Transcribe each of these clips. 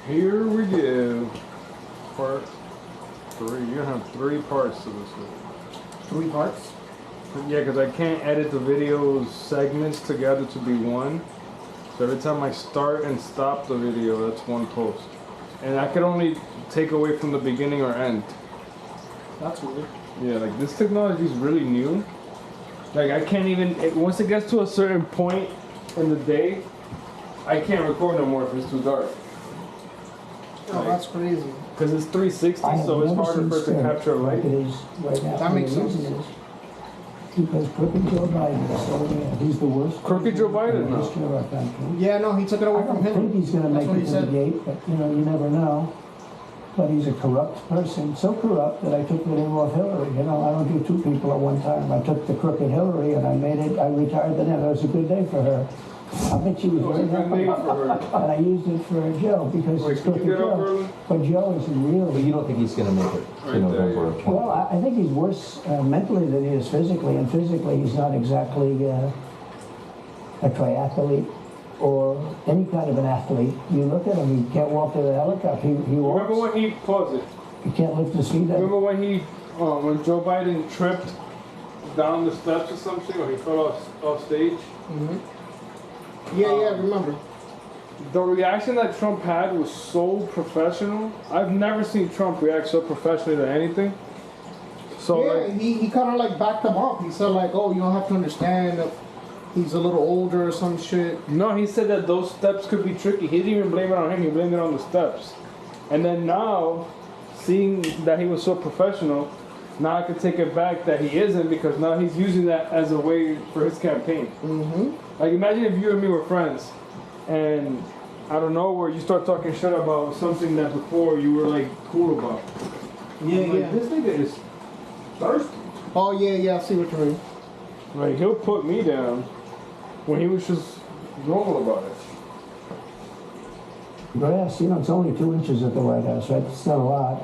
Here we go. Part 3. You're gonna have 3 parts to this video. 3 parts? Yeah, because I can't edit the video segments together to be one. So every time I start and stop the video, that's one post. And I can only take away from the beginning or end. That's weird. Yeah, like this technology is really new. Like I can't even, once it gets to a certain point in the day, I can't record no more if it's too dark. Oh, that's crazy. Because it's 360, so it's harder for it to capture light. It is right now. That makes sense. Because Crooked Joe Biden is so bad. He's the worst. Crooked Joe Biden, in the history of our country. Yeah, no, he took it away I from don't him. think he's going to That's make what it he to the said. gate, but you never know. But he's a corrupt person, so corrupt that I took the name off Hillary. I don't do 2 people at one time. I took the crooked Hillary and I retired the name. That was a good day for her. I bet she was very happy. And I used it for Joe because it's Can you Crooked get up, Joe. Erlyn? But Joe is But really... you don't think he's going to make it to Right November of there. 20? Well, I think he's worse mentally than he is physically, and physically he's not exactly a triathlete or any kind of an athlete. You look at him, he can't walk to the helicopter. He walks. Remember when he, pause it. He can't lift his feet up. Remember when when Joe Biden tripped down the steps or something, or he fell off stage? Yeah, I remember. The reaction that Trump had was so professional. I've never seen Trump react so professionally to anything. So Yeah, like, he kind of like backed him up. He said like, oh, you don't have to understand that he's a little older or some shit. no, he said that those steps could be tricky. He didn't even blame it on him. He blamed it on the steps. And then now, seeing that he was so professional, now I could take it back that he isn't, because now he's using that as a way for his campaign. Like imagine if you and me were friends, and out of nowhere you start talking shit about something that before you were like cool about. Yeah, I'm like, this nigga is thirsty. Oh, yeah, I see what you mean. Like he'll put me down when he was just normal about it. Grass, it's only 2 inches at the White House, right? It's not a lot.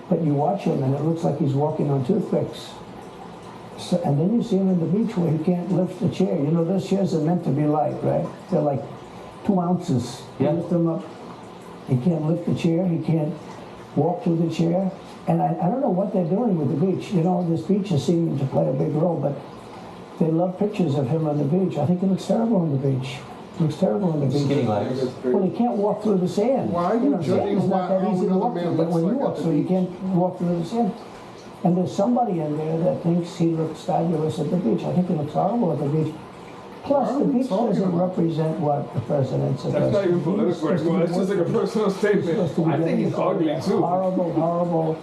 But you watch him and it looks like he's walking on toothpicks. So, and then you see him on the beach where he can't lift the chair. Those chairs are meant to be light, right? They're like 2 ounces. You lift them up. He can't lift the chair. He can't walk through the chair. And I don't know what they're doing with the beach. This beach is seeming to play a big role, but they love pictures of him on the beach. I think it looks terrible on the beach. It looks terrible on the beach. Skinny legs. Well, he can't walk through the sand. Why are you Sand judging is not how that easy to another walk man through, but looks when you like walk at the through, you beach? can't walk through the sand. And there's somebody in there that thinks he looks fabulous at the beach. I think he looks horrible at the beach. Plus, What are the we beach talking doesn't about? represent what the president's supposed That's not to even be. political anymore. That's just like a personal statement. I think he's ugly too. Horrible, horrible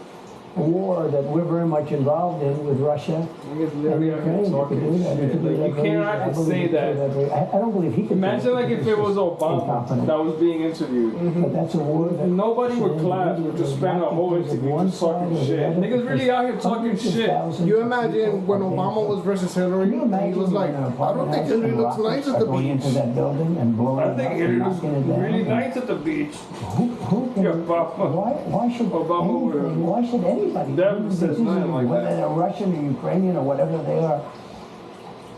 war that we're very much involved in with Russia. Niggas And literally out here Ukraine. talking He could do that. He shit. could do Like, that you very easily. I cannot believe say he could do that. very- I don't believe he could do Imagine like if it was Obama incompetent. that was being interviewed. But that's a war that Nobody with class would just spend a whole interview just talking shit. Niggas really out here talking shit. You imagine when Obama was versus Hillary, he was like, I don't think Hillary looks nice at the going into beach. that building and blowing I think it up it and was knocking it down. really nice at the beach. Who can, Yeah, Obama. why should Obama would have anything, why should anybody, never said nothing like whether that. they're Russian or Ukrainian or whatever they are,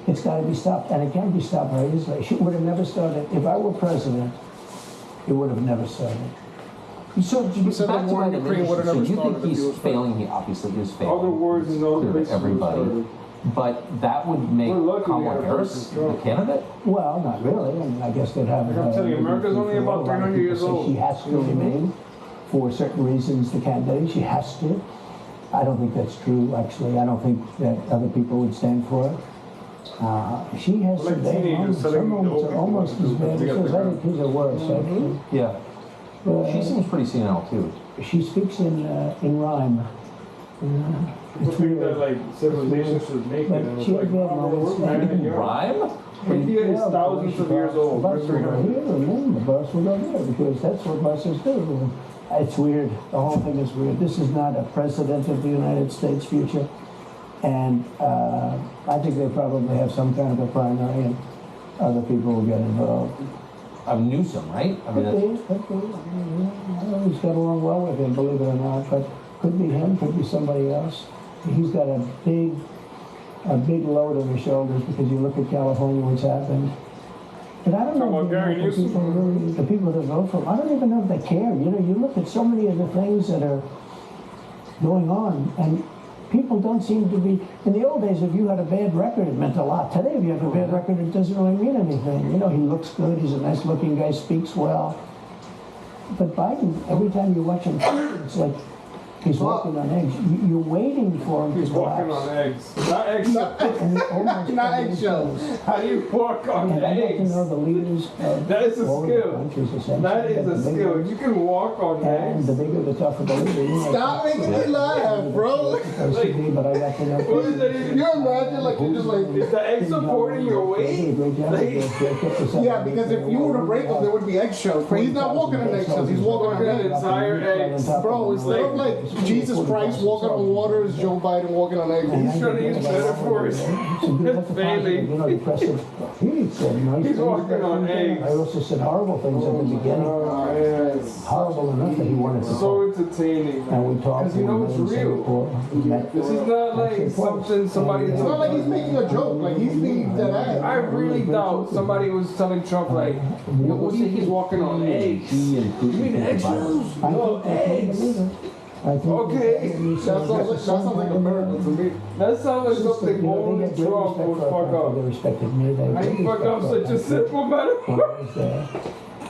it's got to be stopped, and it can be stopped very easily. It would have never started. If I were president, it would have never started. So, said back the to war in my Ukraine initial, would've so never you started think if he he's was failing? He obviously is failing. All the wars in those Clear to places everybody. started. But that would make We're lucky we Kamala have Harris versus the Trump. candidate? Well, not really. I mean, I guess they'd have. Like I'm telling you, America's only about a lot of 300 people years say old. She has to remain for certain reasons. The candidate, she has to. I don't think that's true. Actually, I don't think that other people would stand for her. She has Well, like some bad teenagers moments. telling Some moments old are people almost what as to do bad to as get hers. the I think his are worse. Actually. Yeah. She seems pretty senile too. She speaks in rhyme. People It's think that weird. like civilization should make it, But and it's she like, had bad no, moments. we're man and young. Rhyme? India is thousands of years old. The We're bus will go 300. here, and then the bus will go there, because that's what buses do. It's weird. The whole thing is weird. This is not a president of the United States future. And I think they probably have some kind of a primary, and other people will get involved. Newsom, right? I mean, Could be, could be. I know he's got along well with him, believe it or not, but could be him, could be somebody else. He's got a big load on his shoulders, because you look at California, what's happened. But I don't know Talking if about Gary the Newsom? people really, the people that vote for him, I don't even know if they care. You know, you look at so many of the things that are going on, and people don't seem to be. In the old days, if you had a bad record, it meant a lot. Today, if you have a bad record, it doesn't really mean anything. You know, he looks good. He's a nice-looking guy. Speaks well. But Biden, every time you watch him, it's like he's walking on eggs. You're waiting for him He's to walking collapse. on eggs. Not eggs. And almost Not every eggshells. time. How do you walk on And I'd like to eggs? know the leaders of That is a all of the skill. countries, essentially. That is The a bigger- skill. You can walk on And eggs. the bigger, the tougher the leader. You know, Stop making me laugh, bro. but I got to know. What is that even? You imagine like you're just like, Is the egg supporting your weight? yeah, because if you were to break them, there would be eggshells. But he's not walking on eggshells. He's walking on Walking on eggs. entire eggs. Bro, instead of like Jesus Christ walking on water, is Joe Biden walking on eggs. He's trying to use metaphors. It's failing. You know, the president, he said nice He's things. walking on eggs. I also said horrible things at the beginning. Oh, yes. Horrible enough that he wanted to So talk. entertaining, And man. we talked. Because you know it's in real. Singapore. We met. This is not like something somebody. It's not like he's making a joke. Like he's being dead I ass. really doubt somebody was telling Trump like, yo, what do you think he's walking on eggs? He and Putin You mean think the eggshells? I No, think they eggs. believe it. I think Okay. That sounds like a miracle to me. That sounds like something only Trump would fuck They up. respected me. They How you fuck up such a simple metaphor?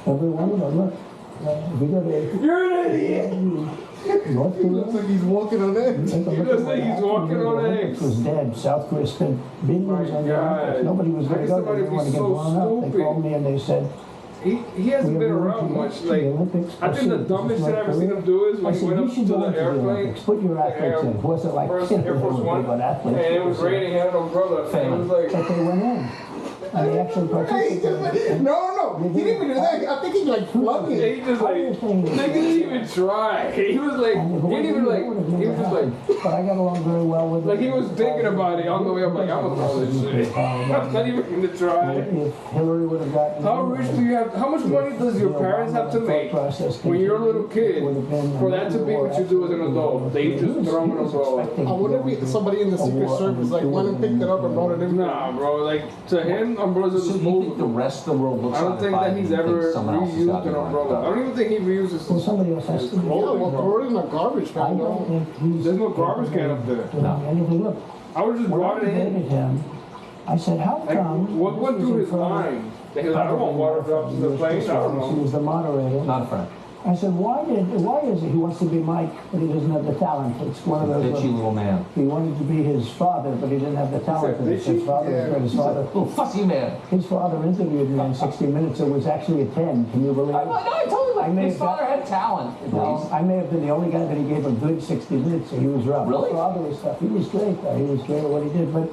Every one of them, look. If you go to You're an idiot. North He looks Korea, like he's walking on eggs. take a He look looks at like what he's happened. walking The on Olympics eggs. was dead. South Korea spent billions My on the Olympics. God. Nobody was How going can to go. They somebody didn't be want to get so blown up. They stupid? called me and they said, He hasn't been around much. Like, I think the dumbest shit I've ever seen him do is I when he said, went you up should to go the into the airplane. Olympics. Put your athletes in. Was it like First they Air Force were One, big on athletes? and it was raining, he had an umbrella, and it was like, But they went in. And they actually Hey, he just participated. no. He didn't even do that. I think he like flung yeah, it. he just like, nigga didn't even try. He was like, he didn't even like, he was just like, But I got along very well with like he was thinking about it on the way up, like, I'm gonna throw this shit. I'm not even gonna try. If Hillary would have gotten How rich do you have, how much money does your parents have to make when you're a little kid for that to be what you do as an adult? That you just throw an umbrella. I wonder if somebody in the Secret Service like went and picked it up and brought it in. Nah, bro, like, to him, umbrellas are So just do you think moving. the rest of the world looks I don't on think that Biden he's and ever thinks someone else has reused got an it umbrella. I right? don't even think he reuses Well, somebody else has to. Yeah, well, throw it in a garbage I can. don't think he's. There's no garbage can up there. doing anything. Look, I would just when I brought it in. debated him, I said, how Like, come? what went through his mind? That he was like, I don't want water drops in the plane. I don't He know. was the moderator. Not a friend. I said, why is it he wants to be Mike, but he doesn't have the talent? It's one of those. Bitchy little man. He wanted to be his father, but he didn't have the talent. said And his bitchy? father was good. His father. Little fussy man. His father interviewed me in 60 Minutes. It was actually a 10. Can you believe it? I told I him may his have got- father had talent. No, I may have been the only guy that he gave a good 60 Minutes, so he was rough. Really? His father was tough. He was great, though. He was great at what he did. But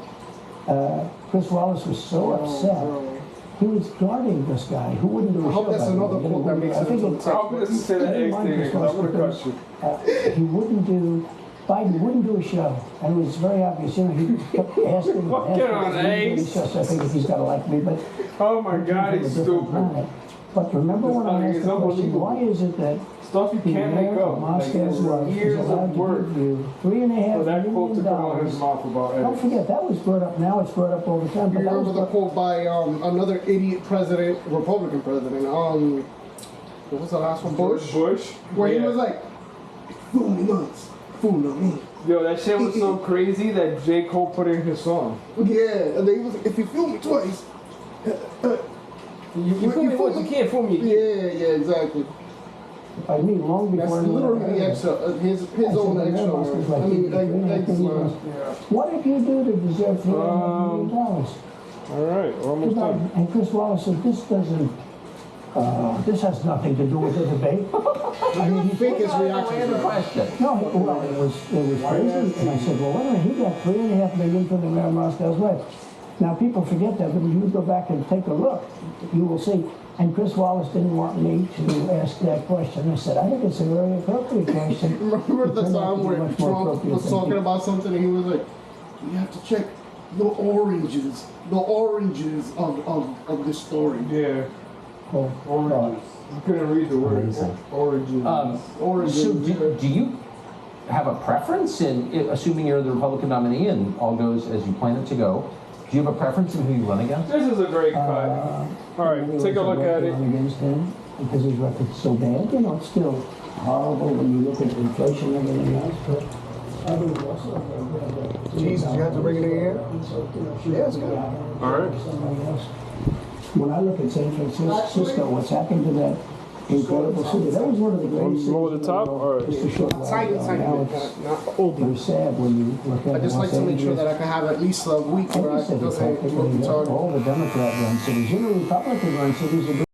Chris Wallace was so upset. He was guarding this guy who wouldn't do a I hope show. that's by the another way. quote that makes I it think into the I hope he doesn't say that egg thing because I'm gonna cut you. he wouldn't do. Biden wouldn't do a show, and it was very obvious. You know, he kept asking. Fucking on eggs. So I figured he's got to like me, but. Oh my God, he's stupid. But remember when I asked It's the question, unbelievable. why is it that Stuff you the can't make mayor of up. Like, Moscow's wife is years allowed of to work give you $3.5 for that quote to million come out of his mouth about Don't eggs. forget, that was brought up now, it's brought up all the time, You but that was remember the quote by another idiot president, Republican president, what was the last one? Bush. Where he Yeah. was like, fool me once, fool no me. Yo, that shit was so crazy that J. Cole put in his song. Yeah, and then he was like, if you fool me twice, You fool me once, you can't fool me again. yeah, exactly. by me, long That's before. literally the extra, his own extra. I mean, like, Yeah. What did you do to deserve $3.5 million? All right, we're almost done. And Chris Wallace said, this doesn't, this has nothing to do with the debate. I mean, he think his reaction. The question. No, well, it was crazy. And I said, well, wait a minute, he got $3.5 million from the mayor of Moscow's wife. Now, people forget that, but if you go back and take a look, you will see. And Chris Wallace didn't want me to ask that question. I said, I think it's a very appropriate question. Remember the It turned out time to be where much more Trump appropriate was than talking he- about something and he was like, you have to check the oranges of this story. Yeah, Oh, oranges. You couldn't read the word. Amazing. Oranges. Oranges. So do you have a preference in, assuming you're the Republican nominee and all goes as you plan it to go, Do you have a preference of who you run against? This is a great cut. All right, take a look at it. Against him because his record's so bad. You know, it's still horrible when you look at inflation and everything else. But I think it's also Jesus, you have to bring it in. Yeah, it's good. All right. When I look at San Francisco, what's happened to that incredible city? That was one of the greatest cities. Over the top? All right. Just a short while Tiny, ago. tiny Now bit, it's not old. very sad when you look at I just like Los to make sure Angeles. that I can have at least a week where I Every can go city's ahead and practically look retarded. all the Democrat-run cities. You know, Republican-run cities are